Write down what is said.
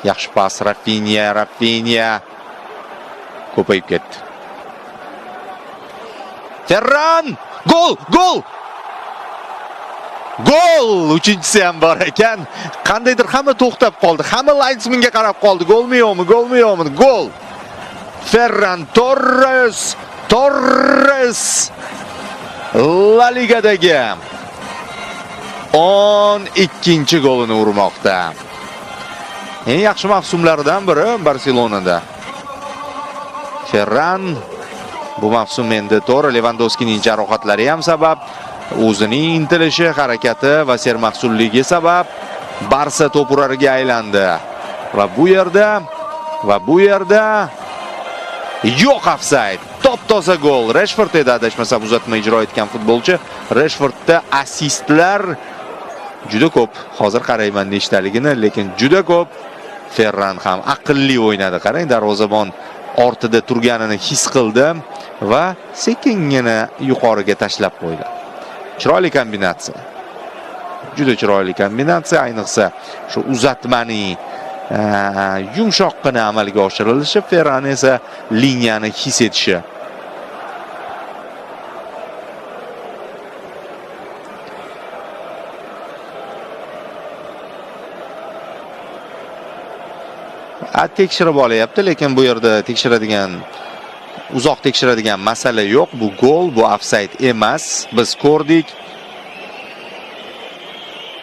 Yaxshi pas Rafinha ko'payib ketdi. Ferran! Gol! Gol! Uchinchisi ham bor ekan. Qandaydir hamma to'xtab qoldi. Hamma linesmenga qarab qoldi. Golmi yo'qmi? Gol! Ferran Torres La Ligadagi 12-golini urmoqda. Eng yaxshi mavsumlardan biri Barselonada. Ferran bu mavsum endi to'g'ri Lewandowskining jarohatlari ham sabab, o'zining intilishi, harakati va sermahsulligi sabab Barsa to'purariga aylandi. Va bu yerda yo'q ofsayd. Top-toza gol. Rashford edi adashmasam uzatma ijro etgan futbolchi. Rashfordda assistlar juda ko'p. Hozir qarayman nechtaligini, lekin juda ko'p. Ferran ham aqlli o'ynadi. Qarang, darvozabon ortida turganini his qildi va sekingina yuqoriga tashlab qo'ydi. Chiroyli kombinatsiya. Juda chiroyli kombinatsiya, ayniqsa shu uzatmaning yumshoqqina amalga oshirilishi, Ferran esa liniyani his etishi. Tekshirib olyapti, lekin bu yerda uzoq tekshiradigan masala yo'q. Bu gol, bu ofsayd emas. Biz ko'rdik.